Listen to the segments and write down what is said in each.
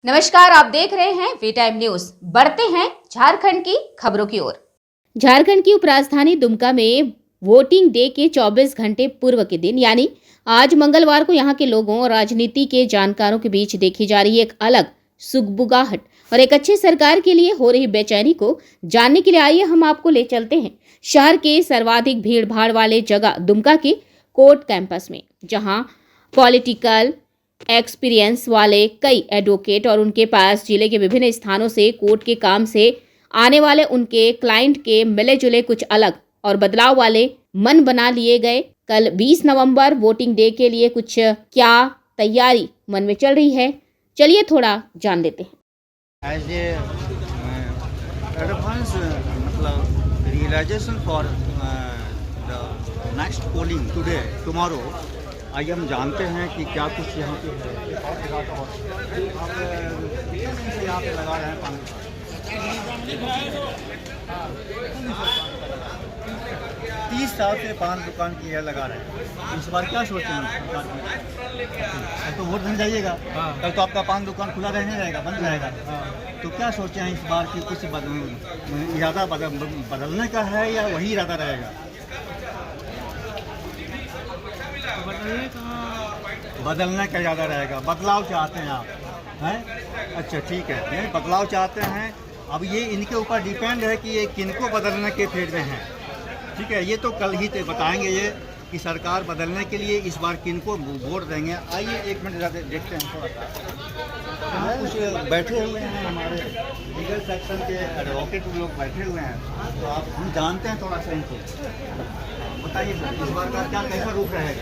नमस्कार, आप देख रहे हैं वी टाइम न्यूज। बढ़ते हैं झारखंड की खबरों की ओर। झारखंड की उपराजधानी दुमका में वोटिंग डे के 24 घंटे पूर्व के दिन यानी आज मंगलवार को यहां के लोगों और राजनीति के जानकारों के बीच देखी जा रही एक अलग सुगबुगाहट और एक अच्छी सरकार के लिए हो रही बेचैनी को जानने के लिए आइए हम आपको ले चलते हैं शहर के सर्वाधिक भीड़ भाड़ वाले जगह दुमका के कोर्ट कैंपस में, जहां पॉलिटिकल एक्सपीरियंस वाले कई एडवोकेट और उनके पास जिले के विभिन्न स्थानों से कोर्ट के काम से आने वाले उनके क्लाइंट के मिले जुले कुछ अलग और बदलाव वाले मन बना लिए गए। कल 20 नवंबर वोटिंग डे के लिए कुछ क्या तैयारी मन में चल रही है, चलिए थोड़ा जान लेते हैं। एज ए एडवांस मतलब realization for the next polling tomorrow आइए हम जानते हैं कि क्या कुछ यहाँ पे है। आप कितने दिन से यहाँ पे लगा रहे हैं पानी? 30 साल से पान दुकान की है लगा रहे हैं। इस बार क्या सोचते हैं सरकार की? तो वोट बन जाइएगा, कल तो आपका पान दुकान खुला रहने रहेगा, बंद रहेगा। तो क्या सोचे हैं इस बार की कुछ इरादा बदलने का है या वही इरादा रहेगा? बदलने का ज़्यादा रहेगा। बदलाव चाहते हैं आप, हैं? अच्छा ठीक है, ये बदलाव चाहते हैं। अब ये इनके ऊपर डिपेंड है कि ये किनको बदलने के फेज में हैं। ठीक है, ये तो कल ही तो बताएंगे ये कि सरकार बदलने के लिए इस बार किनको वोट देंगे। आइए एक मिनट देखते हैं थोड़ा सा। कुछ बैठे हुए हैं हमारे लीगल सेक्शन के एडवोकेट लोग बैठे हुए हैं, तो आप हम जानते हैं थोड़ा सा इनको। बताइए इस बार का क्या कैसा रूप रहेगा?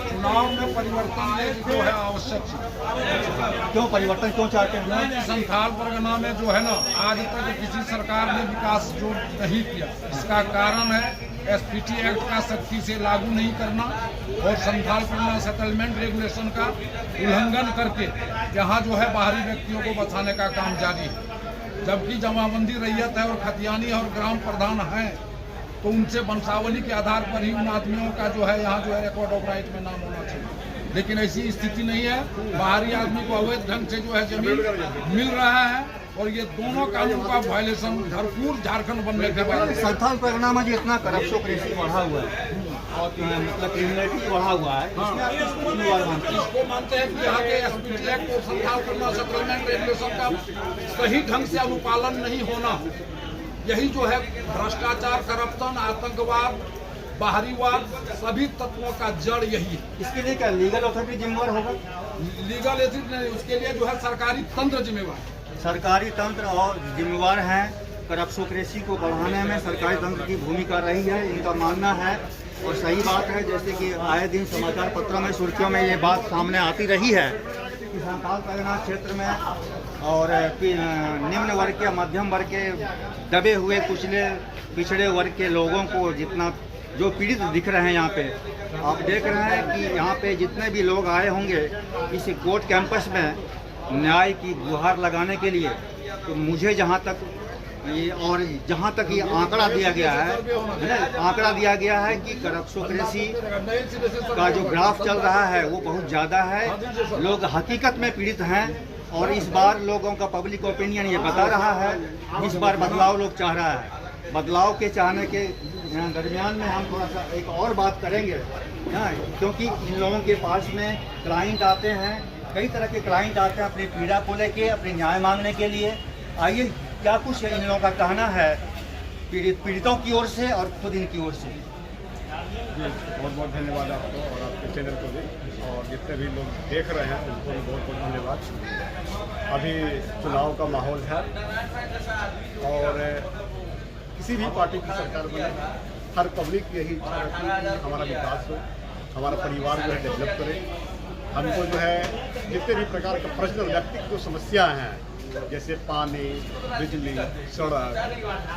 चुनाव में परिवर्तन जो है आवश्यक है। क्यों परिवर्तन क्यों चाहते हैं? संथाल परगना में जो है ना, आज तक किसी सरकार ने विकास जो नहीं किया, इसका कारण है एसपीटी एक्ट का सख्ती से लागू नहीं करना और संथाल परगना सेटलमेंट रेगुलेशन का उल्लंघन करके यहाँ जो है बाहरी व्यक्तियों को बसाने का काम जारी है। जबकि जमाबंदी रैयत है और खतियानी और ग्राम प्रधान हैं, तो उनसे वंशावली के आधार पर ही उन आदमियों का जो है यहाँ जो है रिकॉर्ड ऑफ राइट में नाम होना चाहिए। लेकिन ऐसी स्थिति नहीं है। बाहरी आदमी को अवैध ढंग से जो है जमीन मिल रहा है और ये दोनों कानून का वायलेशन भरपूर झारखंड बनने के बाद संथाल परगना में जितना करप्शन बढ़ा हुआ है और मतलब क्रिमिनलिटी बढ़ा हुआ है, इसको मानते हैं कि यहाँ के एसपीटी एक्ट और संथाल परगना सेटलमेंट रेगुलेशन का सही ढंग से अनुपालन नहीं होना, यही जो है भ्रष्टाचार, करप्शन, आतंकवाद, बाहरीवाद, सभी तत्वों का जड़ यही है। इसके लिए क्या लीगल अथॉरिटी जिम्मेवार होगा? लीगल एथिक्स नहीं, उसके लिए जो है सरकारी तंत्र जिम्मेवार है। सरकारी तंत्र और जिम्मेवार है। करप्शोक्रेसी को बढ़ाने में सरकारी तंत्र की भूमिका रही है, इनका मानना है और सही बात है। जैसे कि आए दिन समाचार पत्रों में सुर्खियों में ये बात सामने आती रही है कि संथाल परगना क्षेत्र में और निम्न वर्ग के, मध्यम वर्ग के, दबे हुए कुचले पिछड़े वर्ग के लोगों को जितना जो पीड़ित दिख रहे हैं यहाँ पे, आप देख रहे हैं कि यहाँ पे जितने भी लोग आए होंगे इस कोर्ट कैंपस में न्याय की गुहार लगाने के लिए, तो मुझे जहाँ तक ये और जहाँ तक ये आंकड़ा दिया गया है आंकड़ा दिया गया है कि करप्शोक्रेसी का जो ग्राफ चल रहा है वो बहुत ज़्यादा है। लोग हकीकत में पीड़ित हैं और इस बार लोगों का पब्लिक ओपिनियन ये बता रहा है, इस बार बदलाव लोग चाह रहा है। बदलाव के चाहने के दरमियान में हम थोड़ा सा एक और बात करेंगे, क्योंकि इन लोगों के पास में क्लाइंट आते हैं, कई तरह के क्लाइंट आते हैं अपनी पीड़ा को लेके, अपने न्याय मांगने के लिए। आइए क्या कुछ इन लोगों का कहना है पीड़ितों की ओर से और खुद इनकी ओर से। बहुत बहुत धन्यवाद आपको और आपके चैनल को भी, और जितने भी लोग देख रहे हैं उनको भी बहुत बहुत धन्यवाद। अभी चुनाव का माहौल है और किसी भी पार्टी की सरकार बने, हर पब्लिक यही इच्छा रखती है कि हमारा विकास हो, हमारा परिवार जो है डेवलप करे। हमको जो है जितने भी प्रकार का पर्सनल व्यक्तिगत जो समस्याएँ हैं, जैसे पानी, बिजली, सड़क,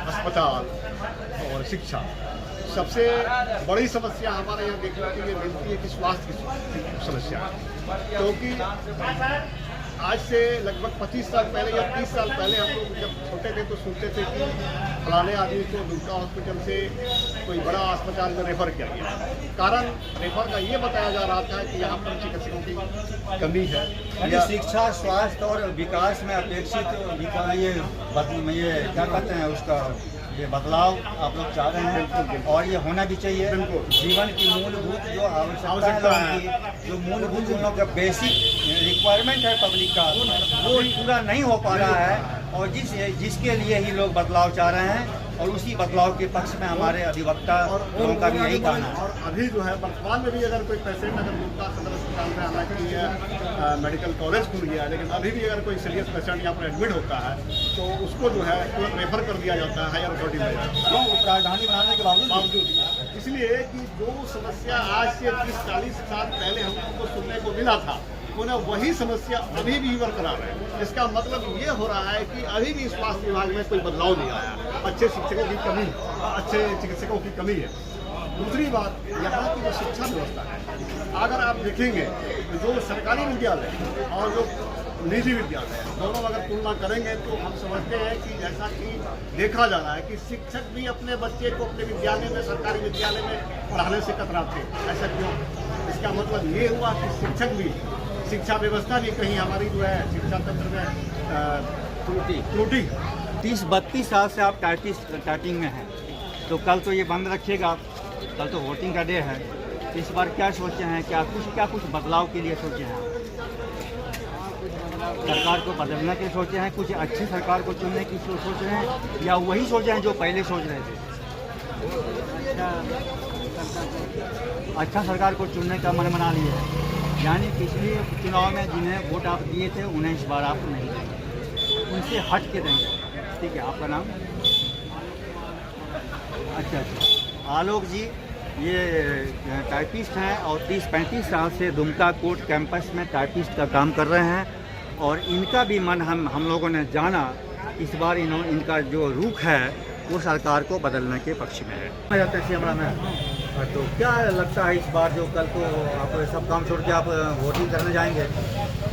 अस्पताल और शिक्षा, सबसे बड़ी समस्या हमारे यहाँ देखने के लिए मिलती है कि स्वास्थ्य की समस्या, क्योंकि आज से लगभग 25 साल पहले या 30 साल पहले हम लोग जब छोटे थे तो सुनते थे कि फलाने आदमी को दुमका हॉस्पिटल से कोई बड़ा अस्पताल में रेफर किया गया। कारण रेफर का ये बताया जा रहा था कि यहाँ पर चिकित्सकों की कमी है यानी शिक्षा, स्वास्थ्य और विकास में अपेक्षित ये क्या कहते हैं उसका ये बदलाव आप लोग चाह रहे हैं और ये होना भी चाहिए। जीवन की मूलभूत जो आवश्यकता है, जो मूलभूत उन लोग का बेसिक रिक्वायरमेंट है पब्लिक का, वो पूरा नहीं हो पा रहा है और जिसके लिए ही लोग बदलाव चाह रहे हैं और उसी बदलाव के पक्ष में हमारे अधिवक्ता लोगों का भी यही कहना है। और अभी जो है वर्तमान में भी अगर कोई पेशेंट अगर दुमका सदर अस्पताल में आना कि मेडिकल कॉलेज खुल गया है, लेकिन अभी भी अगर कोई सीरियस पेशेंट यहाँ पर एडमिट होता है तो उसको जो है तुरंत रेफर कर दिया जाता है हायर अथॉरिटी में राजधानी बनाने के बावजूद। इसलिए कि जो समस्या आज से 30-40 साल पहले हमको सुनने को मिला था, उन्हें वही समस्या अभी भी बरकरार है। इसका मतलब ये हो रहा है कि अभी भी स्वास्थ्य विभाग में कोई बदलाव नहीं आया, अच्छे शिक्षकों की कमी, अच्छे चिकित्सकों की कमी है। दूसरी बात, यहाँ की जो शिक्षा व्यवस्था है, अगर आप देखेंगे जो सरकारी विद्यालय और जो निजी विद्यालय दोनों अगर तुलना करेंगे तो हम समझते हैं कि जैसा कि देखा जा रहा है कि शिक्षक भी अपने बच्चे को अपने विद्यालय में, सरकारी विद्यालय में पढ़ाने से कतराते। ऐसा क्यों? इसका मतलब ये हुआ कि शिक्षक भी, शिक्षा व्यवस्था भी कहीं हमारी जो है शिक्षा तंत्र में त्रुटि। 30-32 साल से आप टाइपिंग में हैं, तो कल तो ये बंद रखिएगा, कल तो वोटिंग का डे है। इस बार क्या सोचे हैं, क्या कुछ बदलाव के लिए सोचे हैं? सरकार को बदलने के लिए सोचे हैं, कुछ अच्छी सरकार को चुनने की सोच रहे हैं, या वही सोचे हैं जो पहले सोच रहे थे? अच्छा सरकार को चुनने का मन बना लिए है, यानी पिछले चुनाव में जिन्हें वोट आप दिए थे उन्हें इस बार आप नहीं देंगे, उनसे हट के देंगे। ठीक है, आपका नाम? अच्छा, आलोक जी ये टाइपिस्ट हैं और 30-35 साल से दुमका कोर्ट कैंपस में टाइपिस्ट का काम कर रहे हैं और इनका भी मन हम लोगों ने जाना, इस बार इनका जो रुख है वो सरकार को बदलने के पक्ष में है। जाते हैं शिमला में, तो क्या लगता है इस बार जो कल को आप सब काम छोड़ के आप वोटिंग करने जाएंगे,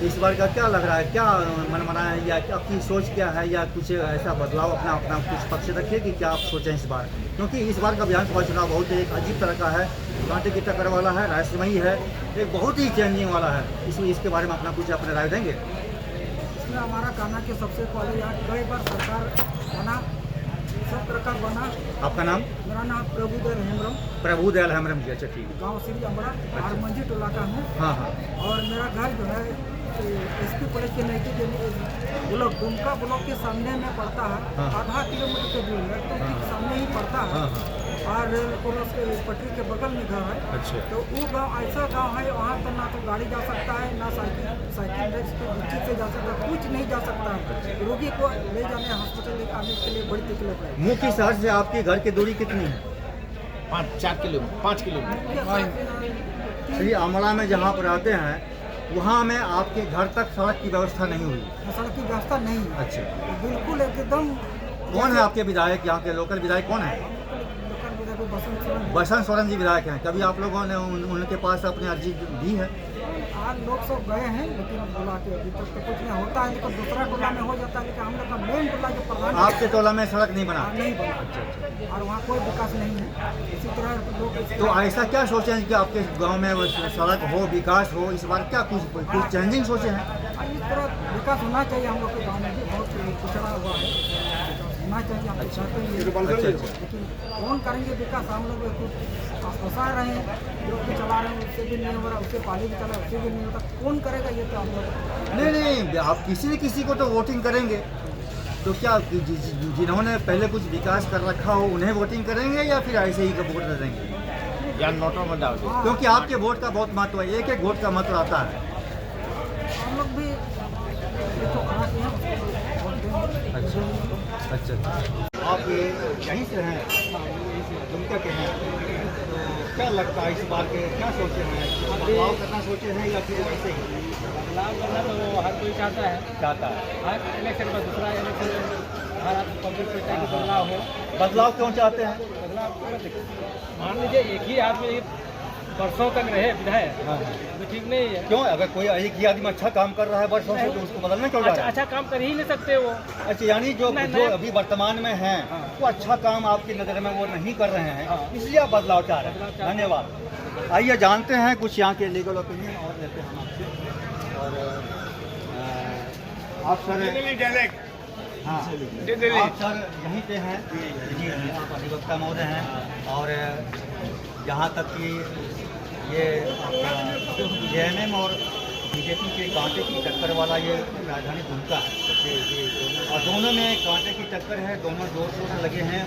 इस बार का क्या लग रहा है, क्या मन मना है या आपकी सोच क्या है, या कुछ ऐसा बदलाव अपना कुछ पक्ष रखिए कि क्या आप सोचें इस बार? क्योंकि इस बार का विधानसभा चुनाव बहुत एक अजीब तरह का है, कांटे की टक्कर वाला है, रहस्यमयी है, एक बहुत ही चेंजिंग वाला है। इसके बारे में अपना कुछ अपने राय देंगे? इसमें हमारा कहना कि सबसे पहले यहाँ कई बार सरकार बना, सब प्रकार बना। आपका नाम? मेरा नाम प्रभुदयाल हेम्ब्रम। प्रभुदयाल हेम्ब्रम जी, अच्छा ठीक है। गांव श्री अमरा और मंजी टोला का हूँ। हाँ। और मेरा घर जो है एसपी कॉलेज के नजदीक ब्लॉक दुमका ब्लॉक के सामने में पड़ता है। हाँ। आधा किलोमीटर के दूर है, तो ठीक सामने ही पड़ता है। और क्रॉस पटरी के बगल में घर है। अच्छा। तो वो गांव ऐसा गांव है, वहाँ तो ना तो गाड़ी जा सकता है, ना साइकिल रेस पे बच्चे से जा सकता है, कुछ नहीं जा सकता है। रोगी को ले जाने हॉस्पिटल ले आने के लिए बड़ी तकलीफ है। मुख्य शहर से आपके घर की दूरी कितनी है? 5 किलोमीटर। श्री अमला में जहाँ पर आते हैं वहाँ में आपके घर तक सड़क की व्यवस्था नहीं हुई? सड़क की व्यवस्था नहीं है। अच्छा, बिल्कुल एकदम। कौन है आपके विधायक, यहाँ के लोकल विधायक कौन है? बसंत सोरेन जी विधायक हैं। कभी आप लोगों ने उनके पास अपनी अर्जी दी है? आज लोग सब गए हैं, लेकिन टोला के अभी तक तो कुछ नहीं होता है। लेकिन दूसरा टोला में हो जाता है, लेकिन हम लोग का मेन टोला जो प्रधान आपके टोला में सड़क नहीं बना? नहीं बना। और वहाँ कोई विकास नहीं है। इसी तरह लोग तो ऐसा क्या सोचे हैं कि आपके गांव में सड़क हो, विकास हो? इस बार क्या कुछ चेंजिंग सोचे हैं? इस तरह विकास होना चाहिए। हम लोग के गाँव में भी बहुत पिछड़ा हुआ है, होना चाहिए। हम चाहते हैं, लेकिन कौन करेंगे विकास? हम लोग फंसा रहे हैं, लोग भी चला रहे हैं, उससे भी नहीं हो रहा, उससे पानी भी चला, उससे भी नहीं होता। कौन करेगा ये? तो हम लोग नहीं, आप किसी न किसी को तो वोटिंग करेंगे, तो क्या जिन्होंने पहले कुछ विकास कर रखा हो उन्हें वोटिंग करेंगे या फिर ऐसे ही वोट दे देंगे? या नोटों में डाल दें, क्योंकि आपके वोट का बहुत महत्व है, एक वोट का महत्व आता है। हम लोग भी देखो कहाँ के हैं, वोट देंगे। अच्छा। आप यहीं से हैं, दुमका के हैं, तो क्या लगता है इस बार के क्या सोचे हैं? बदलाव करना सोचे हैं या फिर ऐसे ही? बदलाव करना तो हर कोई चाहता है। हर इलेक्शन का दूसरा इलेक्शन में हर पब्लिक सोचता है कि बदलाव हो। बदलाव क्यों चाहते हैं? बदलाव मान लीजिए एक ही आदमी वर्षों तक रहे विधायक, हाँ। तो ठीक नहीं है। क्यों? अगर कोई एक ही आदमी अच्छा काम कर रहा है वर्षों से तो उसको बदलना क्यों जा रहा है? अच्छा काम कर ही नहीं सकते वो। अच्छा, यानी जो नहीं, जो नहीं। अभी वर्तमान में हैं हाँ। वो अच्छा काम आपकी नज़र में वो नहीं कर रहे हैं, हाँ। इसलिए आप बदलाव चाह रहे बदलाव हैं। चाह रहे हैं। धन्यवाद। आइए जानते हैं कुछ यहाँ के लीगल ओपिनियन और लेते हैं हम आपसे। और आप सर, हाँ, आप सर यहीं पे हैं जी, आप अधिवक्ता महोदय हैं और यहाँ तक कि ये जेएमएम और बीजेपी के कांटे की टक्कर वाला ये राजधानी दुमका है और दोनों में कांटे की टक्कर है, दोनों जोर शोर से लगे हैं,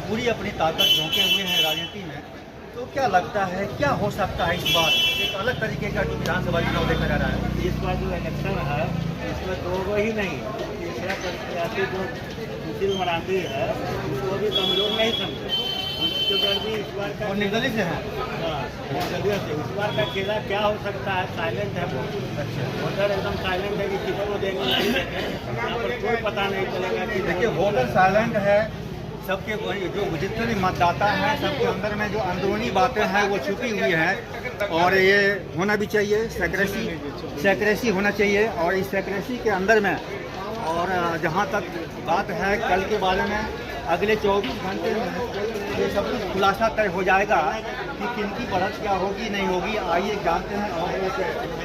पूरी अपनी ताकत झोंके हुए हैं राजनीति में। तो क्या लगता है क्या हो सकता है इस बार? एक अलग तरीके का विधानसभा चुनाव देखा जा रहा है। इस बार जो इलेक्शन है इसमें दो गो ही नहीं, तीसरा प्रत्याशी जो सुशील मरांडी है उसको भी कमजोर नहीं समझे, उसके बाद भी इस बार का और निर्दलीय से हैं। हाँ, निर्दलीय से इस बार का खेला क्या हो सकता है, साइलेंट है वोटर, एकदम साइलेंट है कि किसको देंगे नहीं देंगे, यहाँ पर कोई पता नहीं चलेगा कि देखिए वोटर साइलेंट है, सबके जो जितने भी मतदाता हैं सबके अंदर में जो अंदरूनी बातें हैं वो छुपी हुई हैं और ये होना भी चाहिए, सेक्रेसी होना चाहिए। और इस सेक्रेसी के अंदर में और जहाँ तक बात है कल के बारे में, अगले 24 घंटे में ये सब कुछ खुलासा तय हो जाएगा कि किनकी बढ़त क्या होगी नहीं होगी। आइए जानते हैं और एक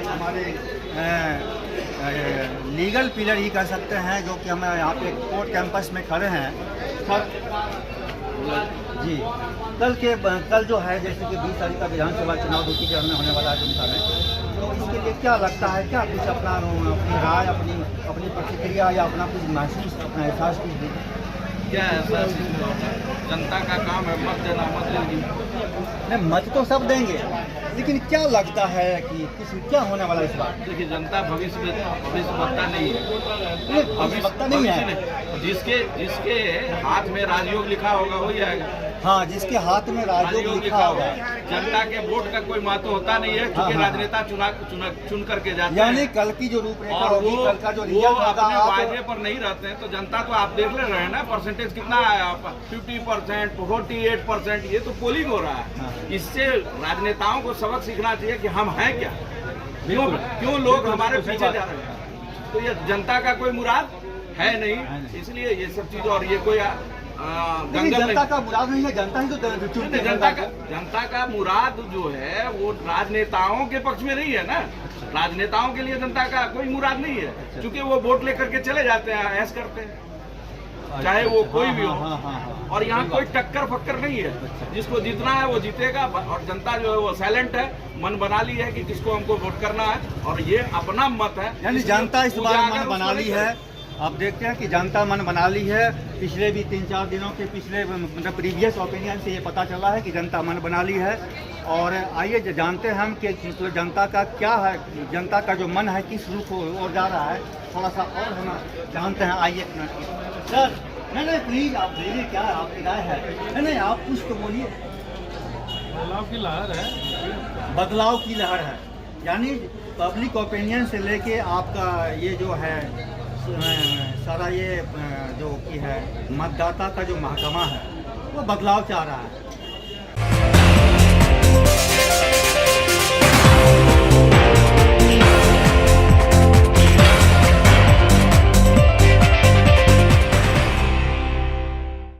हमारे लीगल पिलर ही कर सकते हैं जो कि हम यहाँ पे कोर्ट कैंपस में खड़े हैं सर जी। कल जो है जैसे कि 20 तारीख का विधानसभा चुनाव दूसरी चरण में होने वाला है दुमका में, तो इसके लिए क्या लगता है, क्या कुछ अपनी राय, अपनी प्रतिक्रिया या अपना कुछ महसूस, अपना एहसास कुछ दीजिए। क्या है, जनता का काम है मत देना मत लेनी। नहीं, मत तो सब देंगे, लेकिन क्या लगता है कि क्या होने वाला इस बार? देखिए जनता भविष्यवक्ता नहीं है, भविष्यवक्ता नहीं है। जिसके हाथ में राजयोग लिखा होगा वही आएगा। हाँ, जिसके हाथ में राजयोग लिखा होगा। जनता के वोट का कोई महत्व होता नहीं है, क्योंकि राजनेता चुन करके जाते हैं। यानी कल की जो रूपरेखा और होगी, कल का जो वो रिजल्ट होगा, अपने वायदे पर नहीं रहते हैं, तो जनता तो आप देख ले रहे हैं ना, परसेंटेज कितना है, 50%, 48%, ये तो पोलिंग हो रहा है। इससे राजनेताओं को सबक सीखना चाहिए कि हम हैं क्या, क्यों लोग हमारे पीछे जा रहे हैं। तो ये जनता का कोई मुराद है नहीं, इसलिए ये सब चीज, और ये कोई जनता का मुराद नहीं है, जनता ही तो चुनती है। जनता का मुराद जो है वो राजनेताओं के पक्ष में नहीं है ना, राजनेताओं के लिए जनता का कोई मुराद नहीं है, क्योंकि वो वोट लेकर के चले जाते हैं, ऐश करते हैं, चाहे वो कोई भी हो। और यहाँ कोई टक्कर फक्कर नहीं है, जिसको जीतना है वो जीतेगा। और जनता जो है वो साइलेंट है, मन बना ली है कि किसको हमको वोट करना है, और ये अपना मत है। यानी जनता इस बार मन बना ली है। आप देखते हैं कि जनता मन बना ली है। पिछले भी 3-4 दिनों के पिछले मतलब प्रीवियस ओपिनियन से ये पता चला है कि जनता मन बना ली है। और आइए जानते हैं हम कि जनता का क्या है, जनता का जो मन है किस रूप और जा रहा है, थोड़ा सा और हम जानते हैं। आइए सर, नहीं प्लीज आप बोलिए, क्या आपकी राय है? नहीं आप कुछ तो बोलिए। बदलाव की लहर है, बदलाव की लहर है, यानी पब्लिक ओपिनियन से लेके आपका ये जो है सारा ये जो कि है मतदाता का जो महकमा है वो बदलाव चाह रहा है।